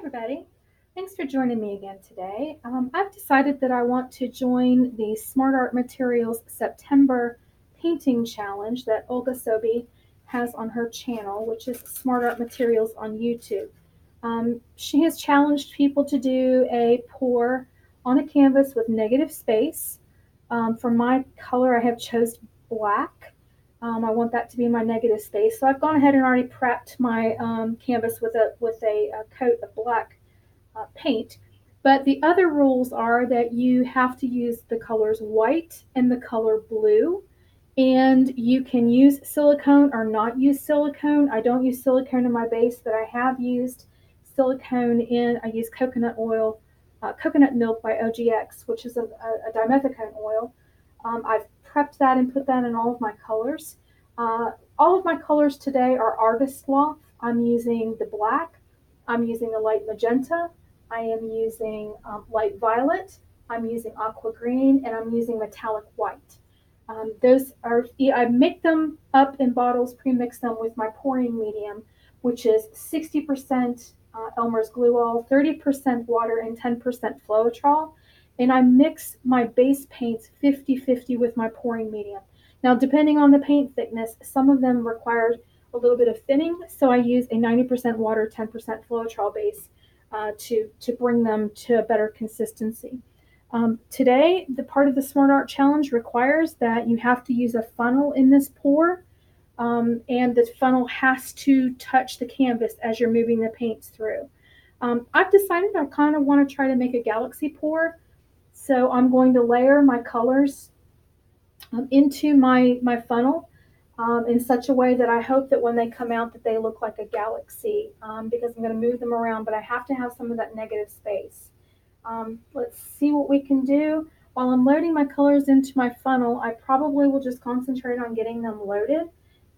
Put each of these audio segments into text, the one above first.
everybody. Thanks for joining me again today. I've decided that I want to join the Smart Art Materials September Painting Challenge that Olga Sobi has on her channel, which is Smart Art Materials on YouTube. She has challenged people to do a pour on a canvas with negative space. For my color, I have chose black. I want that to be my negative space. So I've gone ahead and already prepped my canvas with a coat of black paint. But the other rules are that you have to use the colors white and the color blue. And you can use silicone or not use silicone. I don't use silicone in my base, but I have used silicone I use coconut oil, coconut milk by OGX, which is a dimethicone oil. I've prepped that and put that in all of my colors. All of my colors today are Artist Loft. I'm using the black. I'm using a light magenta. I am using light violet. I'm using aqua green, and I'm using metallic white. Those are, I make them up in bottles, pre-mix them with my pouring medium, which is 60% Elmer's Glue All, 30% water, and 10% Floetrol. And I mix my base paints 50-50 with my pouring medium. Now, depending on the paint thickness, some of them require a little bit of thinning, so I use a 90% water, 10% Floetrol base to bring them to a better consistency. Today, the part of the Smart Art Challenge requires that you have to use a funnel in this pour, and the funnel has to touch the canvas as you're moving the paints through. I've decided I kind of want to try to make a galaxy pour, so I'm going to layer my colors into my funnel in such a way that I hope that when they come out that they look like a galaxy, because I'm going to move them around, but I have to have some of that negative space. Let's see what we can do. While I'm loading my colors into my funnel, I probably will just concentrate on getting them loaded,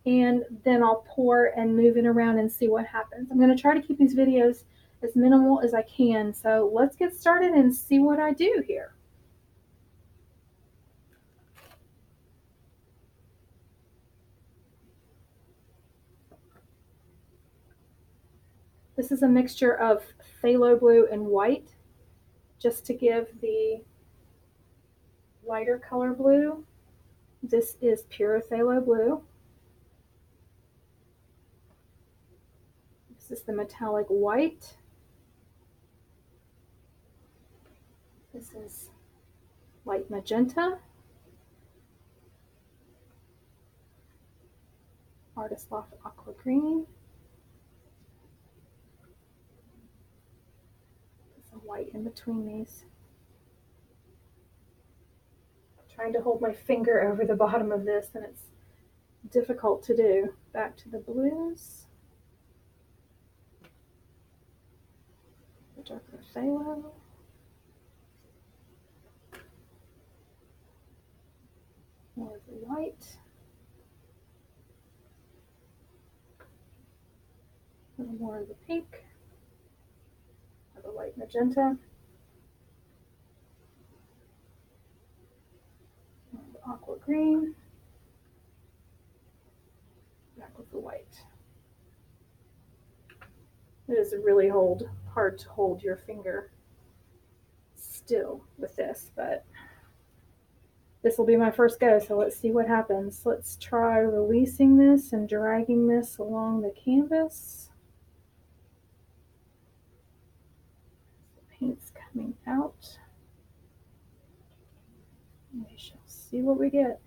and then I'll pour and move it around and see what happens. I'm going to try to keep these videos as minimal as I can, so let's get started and see what I do here. This is a mixture of phthalo blue and white, just to give the lighter color blue. This is pure phthalo blue. This is the metallic white. This is light magenta. Artist Loft aqua green. There's a white in between these. I'm trying to hold my finger over the bottom of this, and it's difficult to do. Back to the blues. The darker phthalo. More of the white. A little more of the pink. Of the light magenta. And aqua green. Back with the white. It is really hard to hold your finger still with this, but this will be my first go, so let's see what happens. Let's try releasing this and dragging this along the canvas. The paint's coming out. We shall see what we get.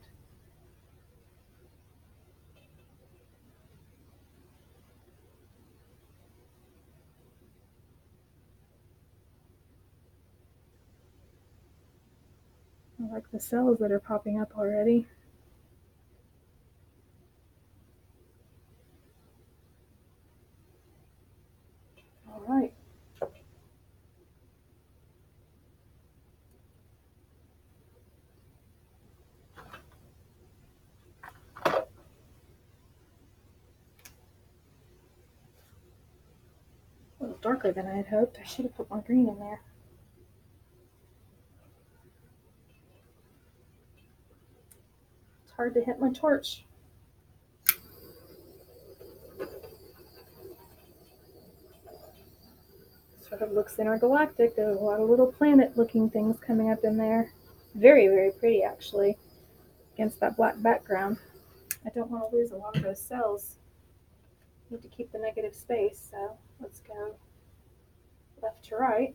I like the cells that are popping up already. All right. A little darker than I had hoped. I should have put more green in there. It's hard to hit my torch. Sort of looks intergalactic. There's a lot of little planet-looking things coming up in there. Very, very pretty, actually, against that black background. I don't want to lose a lot of those cells. Need to keep the negative space, so let's go left to right.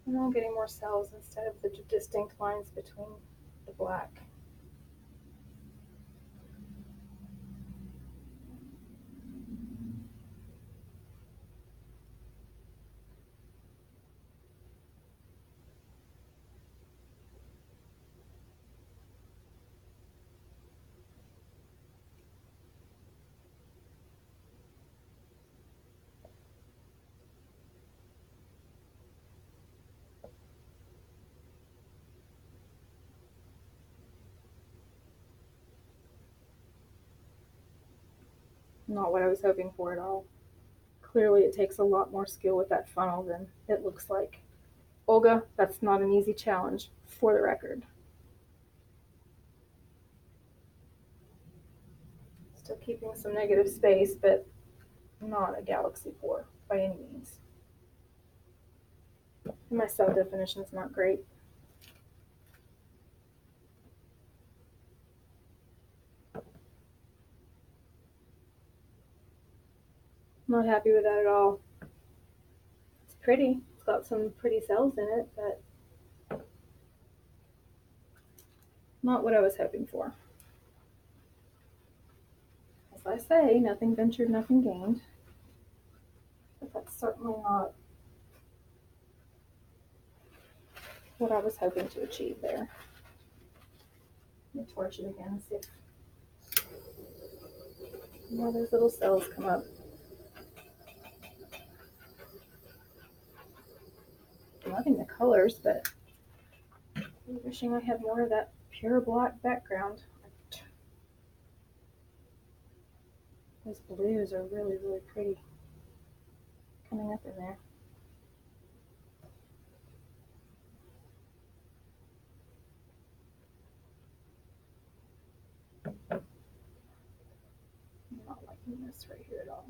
And I'm getting more cells instead of the distinct lines between the black. Not what I was hoping for at all. Clearly it takes a lot more skill with that funnel than it looks like. Olga, that's not an easy challenge, for the record. Still keeping some negative space, but not a galaxy pour by any means. And my cell definition is not great. Not happy with that at all. It's pretty. It's got some pretty cells in it, but not what I was hoping for. As I say, nothing ventured, nothing gained. But that's certainly not what I was hoping to achieve there. Let me torch it again and see if more of those little cells come up. I'm loving the colors, but I'm wishing I had more of that pure black background. Those blues are really, really pretty coming up in there. I'm not liking this right here at all.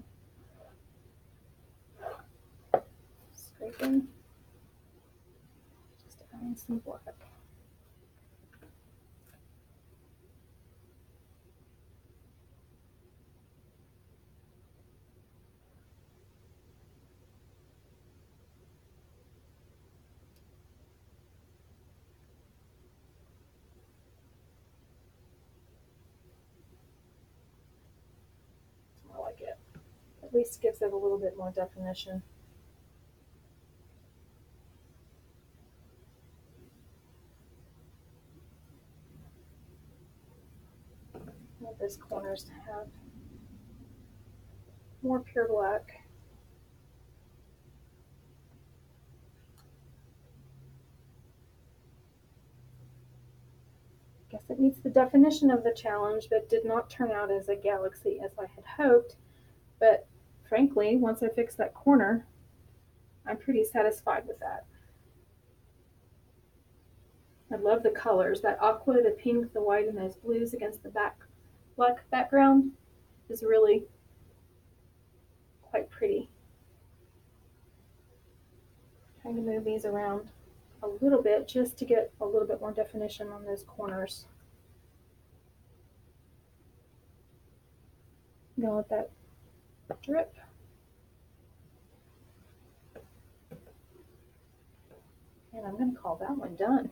Scraping. Just adding some black. I like it. At least gives it a little bit more definition. I want those corners to have more pure black. Guess it meets the definition of the challenge, but did not turn out as a galaxy as I had hoped. But frankly, once I fix that corner, I'm pretty satisfied with that. I love the colors. That aqua, the pink, the white, and those blues against the black background is really quite pretty. Trying to move these around a little bit just to get a little bit more definition on those corners. I'm gonna let that drip. And I'm gonna call that one done.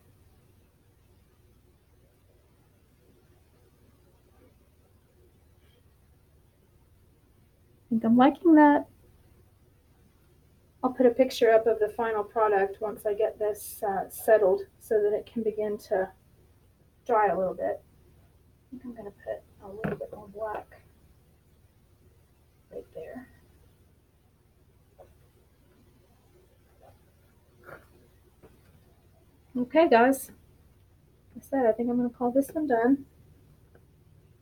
I think I'm liking that. I'll put a picture up of the final product once I get this settled so that it can begin to dry a little bit. I think I'm going to put a little bit more black right there. Okay, guys. Like I said, I think I'm going to call this one done.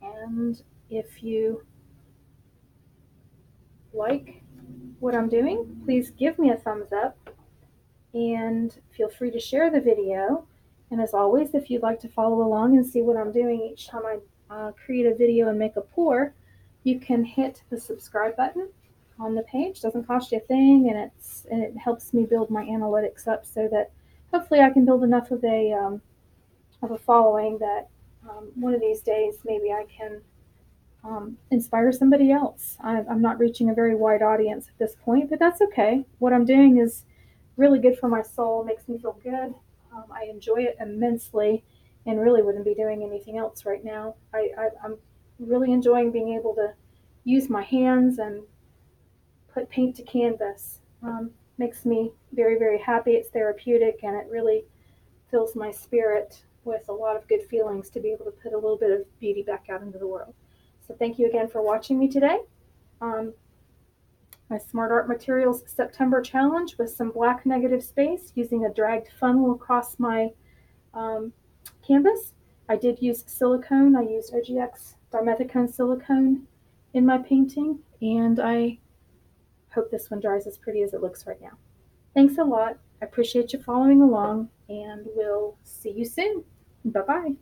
And If you like what I'm doing, please give me a thumbs up and feel free to share the video. And as always, if you'd like to follow along and see what I'm doing each time I create a video and make a pour, you can hit the subscribe button on the page. It doesn't cost you a thing, and it helps me build my analytics up so that hopefully I can build enough of a following that one of these days maybe I can inspire somebody else. I'm not reaching a very wide audience at this point, but that's okay. What I'm doing is really good for my soul, makes me feel good. I enjoy it immensely and really wouldn't be doing anything else right now. I'm really enjoying being able to use my hands and put paint to canvas. Makes me very, very happy. It's therapeutic and it really fills my spirit with a lot of good feelings to be able to put a little bit of beauty back out into the world. So thank you again for watching me today. My Smart Art Materials September challenge with some black negative space using a dragged funnel across my canvas. I did use silicone. I used OGX dimethicone silicone in my painting, and I hope this one dries as pretty as it looks right now. Thanks a lot. I appreciate you following along, and we'll see you soon. Bye-bye.